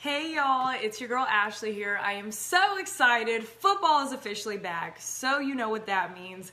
Hey y'all, it's your girl Ashley here. I am so excited. Football is officially back, so you know what that means.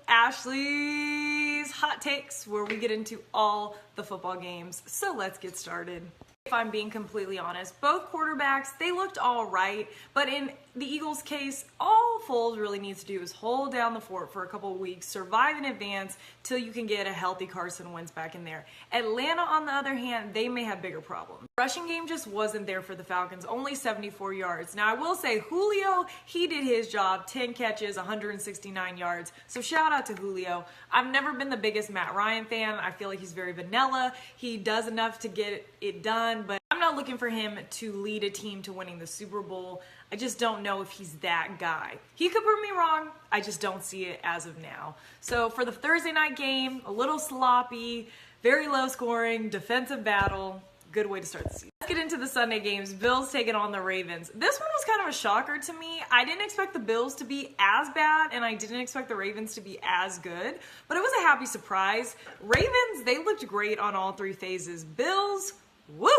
Ashley's Hot Takes, where we get into all the football games. So let's get started. If I'm being completely honest, both quarterbacks, they looked all right, but in the Eagles' case, all Foles really needs to do is hold down the fort for a couple of weeks, survive in advance till you can get a healthy Carson Wentz back in there. Atlanta, on the other hand, they may have bigger problems. The rushing game just wasn't there for the Falcons, only 74 yards. Now, I will say Julio, he did his job, 10 catches, 169 yards, so shout out to Julio. I've never been the biggest Matt Ryan fan. I feel like he's very vanilla. He does enough to get it done, but I'm not looking for him to lead a team to winning the Super Bowl. I just don't know if he's that guy. He could prove me wrong. I just don't see it as of now. So for the Thursday night game, a little sloppy, very low scoring, defensive battle. Good way to start the season. Let's get into the Sunday games. Bills taking on the Ravens. This one was kind of a shocker to me. I didn't expect the Bills to be as bad, and I didn't expect the Ravens to be as good, but it was a happy surprise. Ravens, they looked great on all three phases. Bills, woo!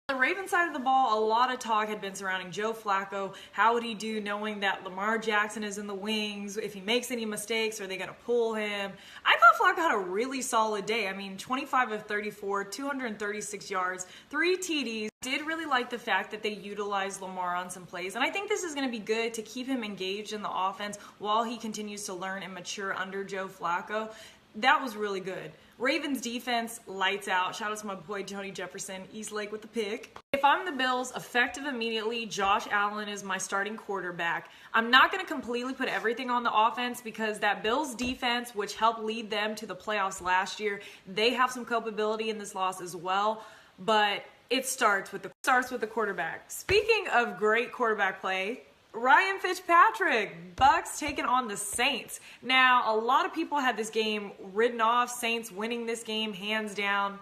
On the Ravens side of the ball, a lot of talk had been surrounding Joe Flacco. How would he do knowing that Lamar Jackson is in the wings? If he makes any mistakes, are they going to pull him? I thought Flacco had a really solid day. I mean, 25 of 34, 236 yards, 3 TDs. Did really like the fact that they utilized Lamar on some plays, and I think this is going to be good to keep him engaged in the offense while he continues to learn and mature under Joe Flacco. That was really good. Ravens defense, lights out. Shout out to my boy Tony Jefferson, Eastlake with the pick. If I'm the Bills, effective immediately, Josh Allen is my starting quarterback. I'm not going to completely put everything on the offense because that Bills defense, which helped lead them to the playoffs last year, they have some culpability in this loss as well. But it starts with the quarterback. Speaking of great quarterback play, Ryan Fitzpatrick, Bucks taking on the Saints. Now, a lot of people had this game written off, Saints winning this game hands down.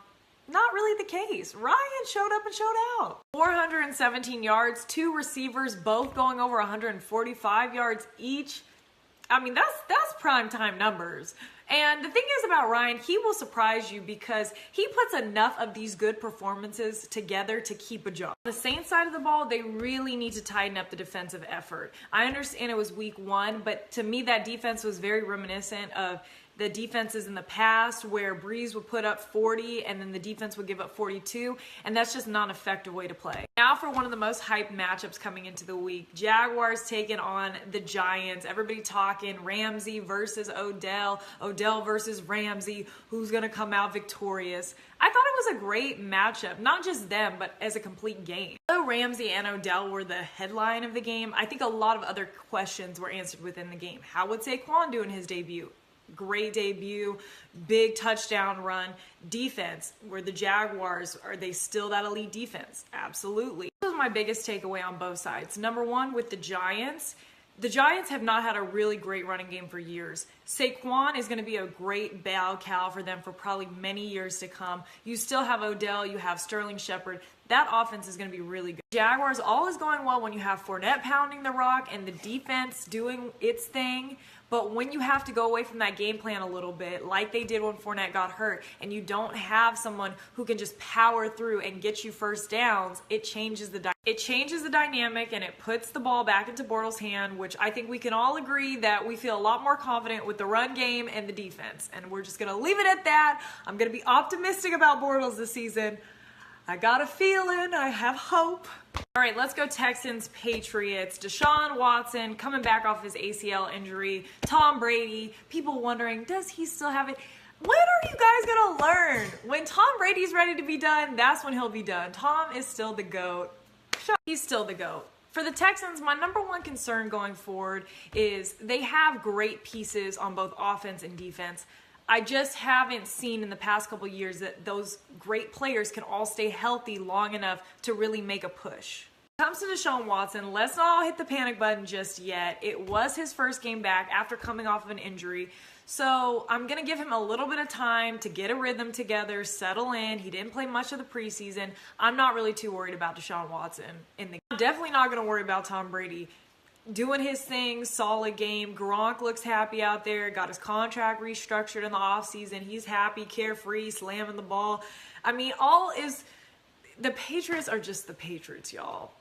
Not really the case. Ryan showed up and showed out. 417 yards, 2 receivers, both going over 145 yards each. I mean, that's prime time numbers. And the thing is about Ryan, he will surprise you because he puts enough of these good performances together to keep a job. On the Saints side of the ball, they really need to tighten up the defensive effort. I understand it was week 1, but to me that defense was very reminiscent of the defenses in the past where Breeze would put up 40 and then the defense would give up 42, and that's just not an effective way to play. Now for one of the most hyped matchups coming into the week, Jaguars taking on the Giants. Everybody talking Ramsey versus Odell, Odell versus Ramsey, who's going to come out victorious. I thought it was a great matchup, not just them, but as a complete game. Though Ramsey and Odell were the headline of the game, I think a lot of other questions were answered within the game. How would Saquon do in his debut? Great debut, big touchdown run. Defense, where the Jaguars, are they still that elite defense? Absolutely. This was my biggest takeaway on both sides. Number one, with the Giants have not had a really great running game for years. Saquon is going to be a great bell cow for them for probably many years to come. You still have Odell, you have Sterling Shepard. That offense is going to be really good. Jaguars, all is going well when you have Fournette pounding the rock and the defense doing its thing. But when you have to go away from that game plan a little bit, like they did when Fournette got hurt, and you don't have someone who can just power through and get you first downs, it changes the dynamic and it puts the ball back into Bortles' hand, which I think we can all agree that we feel a lot more confident with the run game and the defense. And we're just going to leave it at that. I'm going to be optimistic about Bortles this season. I got a feeling, I have hope. All right, let's go Texans, Patriots. Deshaun Watson coming back off his ACL injury. Tom Brady, people wondering, does he still have it? When are you guys going to learn? When Tom Brady's ready to be done, that's when he'll be done. Tom is still the GOAT. He's still the GOAT. For the Texans, my number one concern going forward is they have great pieces on both offense and defense. I just haven't seen in the past couple years that those great players can all stay healthy long enough to really make a push. When it comes to Deshaun Watson, let's not all hit the panic button just yet. It was his first game back after coming off of an injury. So I'm going to give him a little bit of time to get a rhythm together, settle in. He didn't play much of the preseason. I'm not really too worried about Deshaun Watson. I'm definitely not going to worry about Tom Brady. Doing his thing, solid game. Gronk looks happy out there, got his contract restructured in the offseason. He's happy, carefree, slamming the ball. I mean, the Patriots are just the Patriots, y'all.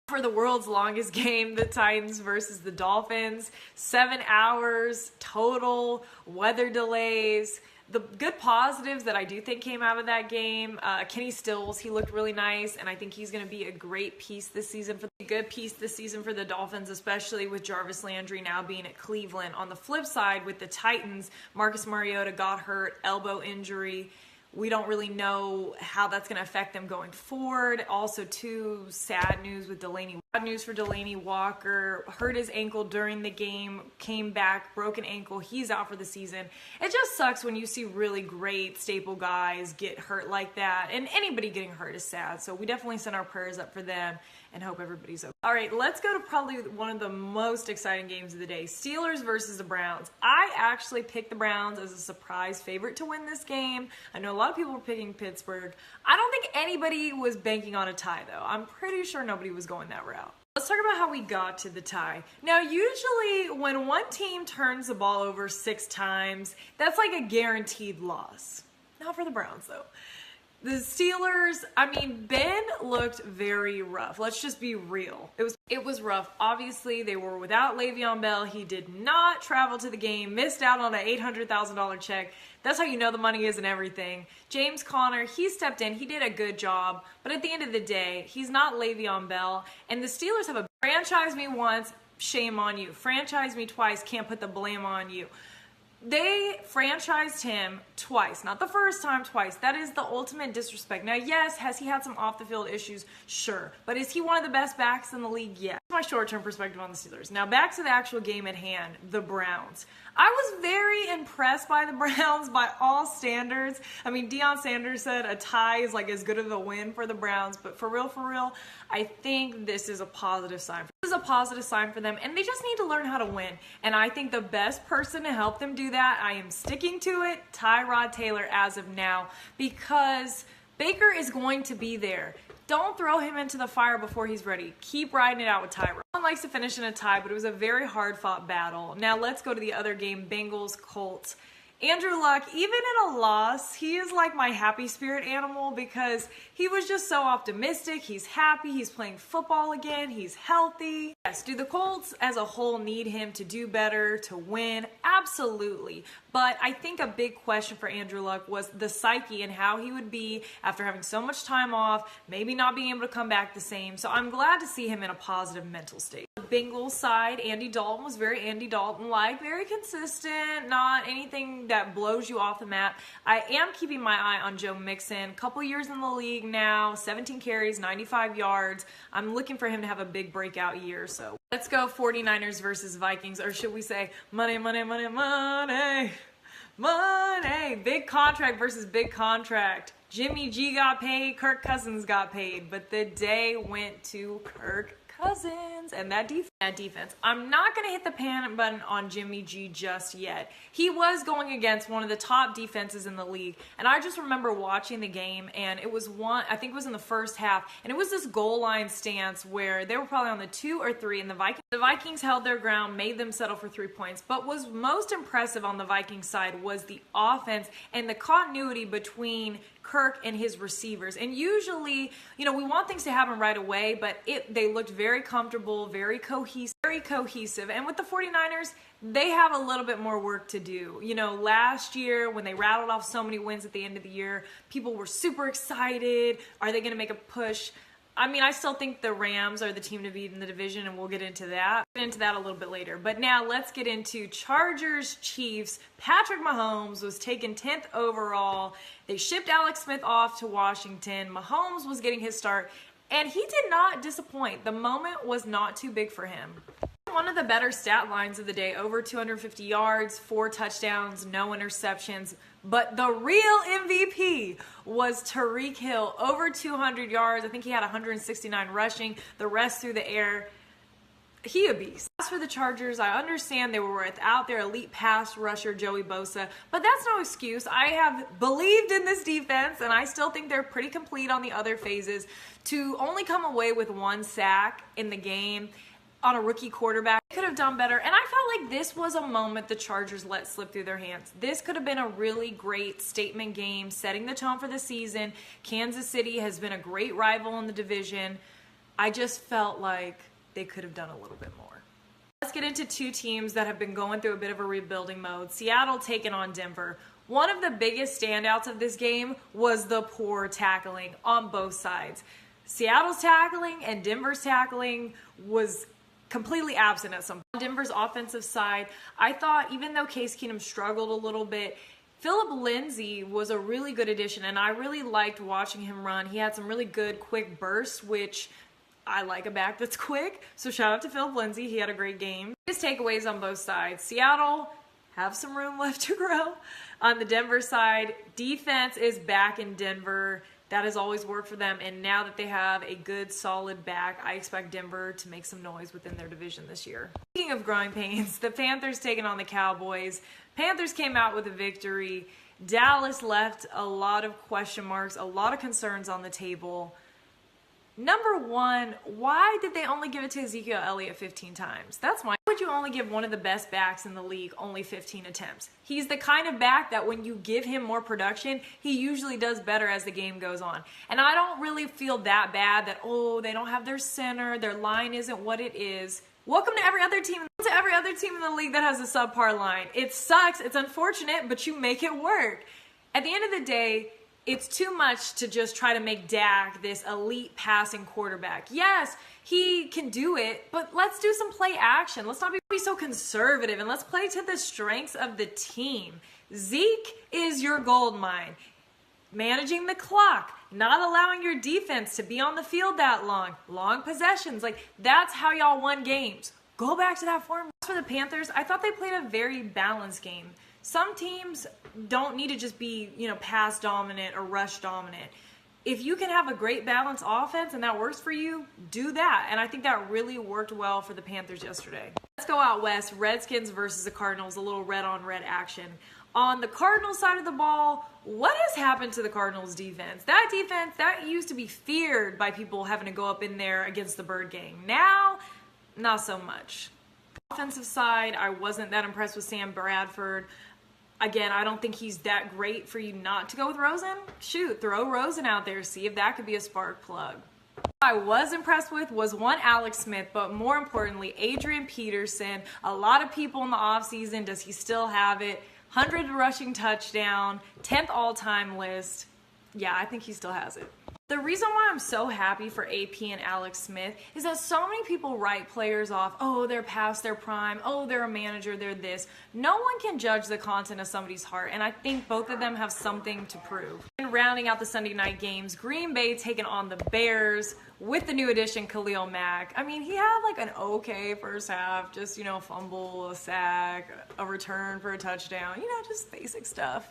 For the world's longest game, the Titans versus the Dolphins, 7 hours total, weather delays. The good positives that I do think came out of that game, Kenny Stills, he looked really nice, and I think he's going to be a great piece this season for the Dolphins, especially with Jarvis Landry now being at Cleveland. On the flip side, with the Titans, Marcus Mariota got hurt, elbow injury. We don't really know how that's going to affect them going forward. Also, too, sad news for Delanie Walker. Hurt his ankle during the game, came back, broken ankle. He's out for the season. It just sucks when you see really great staple guys get hurt like that. And anybody getting hurt is sad. So we definitely send our prayers up for them and hope everybody's okay. All right, let's go to probably one of the most exciting games of the day. Steelers versus the Browns. I actually picked the Browns as a surprise favorite to win this game. I know a lot of people were picking Pittsburgh. I don't think anybody was banking on a tie, though. I'm pretty sure nobody was going that route. Let's talk about how we got to the tie. Now, usually when one team turns the ball over 6 times, that's like a guaranteed loss. Not for the Browns, though. The Steelers, I mean, Ben looked very rough. Let's just be real. It was rough. Obviously, they were without Le'Veon Bell. He did not travel to the game, missed out on an $800,000 check. That's how you know the money isn't everything. James Conner, he stepped in. He did a good job. But at the end of the day, he's not Le'Veon Bell. And the Steelers have a franchise me once, shame on you. Franchise me twice, can't put the blame on you. They franchised him twice. Not the first time, twice. That is the ultimate disrespect. Now, yes, has he had some off-the-field issues? Sure. But is he one of the best backs in the league? Yeah. That's my short-term perspective on the Steelers. Now, back to the actual game at hand, the Browns. I was very impressed by the Browns by all standards. I mean, Deion Sanders said a tie is like as good as a win for the Browns. But for real, I think this is a positive sign. This is a positive sign for them, and they just need to learn how to win. And I think the best person to help them do that, I am sticking to it, Tyrod Taylor as of now, because Baker is going to be there. Don't throw him into the fire before he's ready. Keep riding it out with Tyrod. One likes to finish in a tie, but it was a very hard-fought battle. Now let's go to the other game, Bengals-Colts. Andrew Luck, even in a loss, he is like my happy spirit animal because he was just so optimistic. He's happy. He's playing football again. He's healthy. Yes, do the Colts as a whole need him to do better, to win? Absolutely. But I think a big question for Andrew Luck was the psyche and how he would be after having so much time off, maybe not being able to come back the same. So I'm glad to see him in a positive mental state. The Bengals side, Andy Dalton was very Andy Dalton-like, very consistent, not anything that blows you off the map. I am keeping my eye on Joe Mixon. Couple years in the league now, 17 carries, 95 yards. I'm looking for him to have a big breakout year. So let's go 49ers versus Vikings, or should we say money, money, money, money, money. Big contract versus big contract. Jimmy G got paid, Kirk Cousins got paid, but the day went to Kirk Cousins and that defense. I'm not going to hit the panic button on Jimmy G just yet. He was going against one of the top defenses in the league, and I just remember watching the game, and it was I think it was in the first half, and it was this goal line stance where they were probably on the 2 or 3, and the Vikings held their ground, made them settle for 3 points. But what was most impressive on the Vikings side was the offense and the continuity between Kirk and his receivers. And usually, we want things to happen right away, but they looked very comfortable, very cohesive. And with the 49ers, they have a little bit more work to do. Last year when they rattled off so many wins at the end of the year, people were super excited. Are they going to make a push? I mean, I still think the Rams are the team to beat in the division, and we'll get into that. A little bit later. But now let's get into Chargers Chiefs. Patrick Mahomes was taken 10th overall. They shipped Alex Smith off to Washington. Mahomes was getting his start, and he did not disappoint. The moment was not too big for him. One of the better stat lines of the day, over 250 yards, 4 touchdowns, no interceptions. But the real MVP was Tyreek Hill, over 200 yards. I think he had 169 rushing, the rest through the air. He a beast. As for the Chargers, I understand they were without their elite pass rusher, Joey Bosa, but that's no excuse. I have believed in this defense, and I still think they're pretty complete on the other phases. To only come away with 1 sack in the game, on a rookie quarterback. They could have done better, and I felt like this was a moment the Chargers let slip through their hands. This could have been a really great statement game, setting the tone for the season. Kansas City has been a great rival in the division. I just felt like they could have done a little bit more. Let's get into two teams that have been going through a bit of a rebuilding mode. Seattle taking on Denver. One of the biggest standouts of this game was the poor tackling on both sides. Seattle's tackling and Denver's tackling was completely absent at some point. On Denver's offensive side, I thought even though Case Keenum struggled a little bit, Phillip Lindsay was a really good addition, and I really liked watching him run. He had some really good quick bursts, which I like a back that's quick. So shout out to Phillip Lindsay. He had a great game. His takeaways on both sides. Seattle have some room left to grow. On the Denver side, defense is back in Denver. That has always worked for them, and now that they have a good, solid back, I expect Denver to make some noise within their division this year. Speaking of growing pains, the Panthers taking on the Cowboys. Panthers came out with a victory. Dallas left a lot of question marks, a lot of concerns on the table. Number one, why did they only give it to Ezekiel Elliott 15 times? That's why. Why would you only give one of the best backs in the league only 15 attempts? He's the kind of back that when you give him more production, he usually does better as the game goes on. And I don't really feel that bad that, oh, they don't have their center, their line isn't what it is. Welcome to every other team in the league that has a subpar line. It sucks, it's unfortunate, but you make it work. At the end of the day, it's too much to just try to make Dak this elite passing quarterback. Yes, he can do it, but let's do some play action. Let's not be so conservative, and let's play to the strengths of the team. Zeke is your gold mine. Managing the clock, not allowing your defense to be on the field that long possessions. Like, that's how y'all won games. Go back to that formula. For the Panthers, I thought they played a very balanced game. Some teams don't need to just be, pass dominant or rush dominant. If you can have a great balanced offense and that works for you, do that. And I think that really worked well for the Panthers yesterday. Let's go out west. Redskins versus the Cardinals, a little red-on-red action. On the Cardinals side of the ball, what has happened to the Cardinals defense? That defense, that used to be feared by people having to go up in there against the Bird Gang. Now, not so much. Offensive side, I wasn't that impressed with Sam Bradford. Again, I don't think he's that great for you not to go with Rosen. Shoot, throw Rosen out there, see if that could be a spark plug. What I was impressed with was one, Alex Smith, but more importantly, Adrian Peterson. A lot of people in the offseason, does he still have it? 100 rushing touchdown, 10th all-time list. Yeah, I think he still has it. The reason why I'm so happy for AP and Alex Smith is that so many people write players off, oh, they're past their prime, oh, they're a manager, they're this. No one can judge the content of somebody's heart, and I think both of them have something to prove. And rounding out the Sunday night games, Green Bay taking on the Bears with the new addition, Khalil Mack. I mean, he had like an okay first half, just, fumble, a sack, a return for a touchdown, just basic stuff.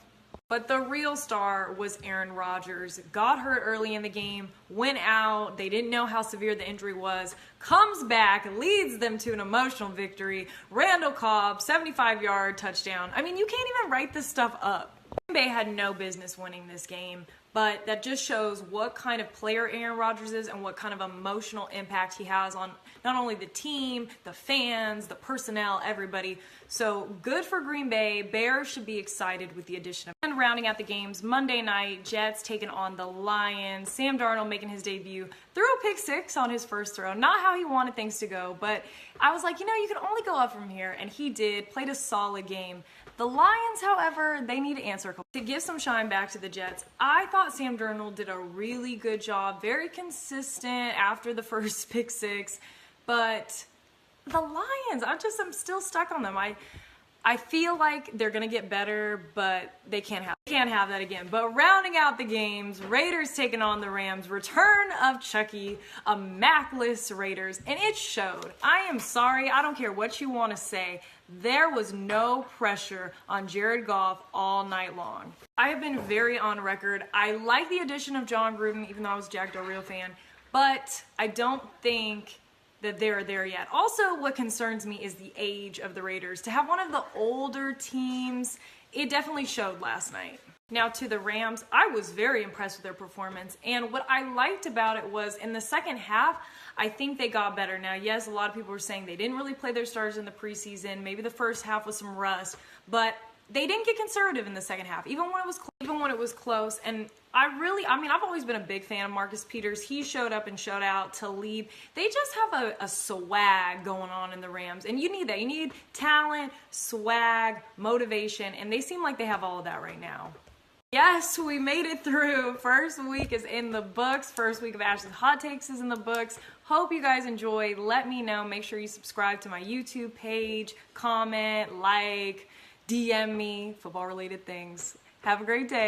But the real star was Aaron Rodgers. Got hurt early in the game, went out. They didn't know how severe the injury was. Comes back, leads them to an emotional victory. Randall Cobb, 75-yard touchdown. I mean, you can't even write this stuff up. Green Bay had no business winning this game, but that just shows what kind of player Aaron Rodgers is and what kind of emotional impact he has on not only the team, the fans, the personnel, everybody. So good for Green Bay. Bears should be excited with the addition of. And rounding out the games, Monday night, Jets taking on the Lions. Sam Darnold making his debut. Threw a pick six on his first throw. Not how he wanted things to go, but I was like, you can only go up from here. And he did. Played a solid game. The Lions, however, they need to answer. To give some shine back to the Jets, I thought Sam Darnold did a really good job. Very consistent after the first pick six. But the Lions, I'm still stuck on them. I feel like they're going to get better, but they can't have that again. But rounding out the games, Raiders taking on the Rams. Return of Chucky, a Mackless Raiders, and it showed. I am sorry. I don't care what you want to say. There was no pressure on Jared Goff all night long. I have been very on record. I like the addition of John Gruden, even though I was a Jack Del Rio fan, but I don't think that they're there yet. Also, what concerns me is the age of the Raiders. To have one of the older teams, it definitely showed last night. Now to the Rams, I was very impressed with their performance. And what I liked about it was in the second half, I think they got better. Now, yes, a lot of people were saying they didn't really play their starters in the preseason. Maybe the first half was some rust, but they didn't get conservative in the second half, even when it was close. And I've always been a big fan of Marcus Peters. He showed up and showed out to lead. They just have a swag going on in the Rams, and you need that. You need talent, swag, motivation, and they seem like they have all of that right now. Yes, we made it through. First week is in the books. First week of Ashley's Hot Takes is in the books. Hope you guys enjoy. Let me know. Make sure you subscribe to my YouTube page, comment, like, DM me, football-related things. Have a great day.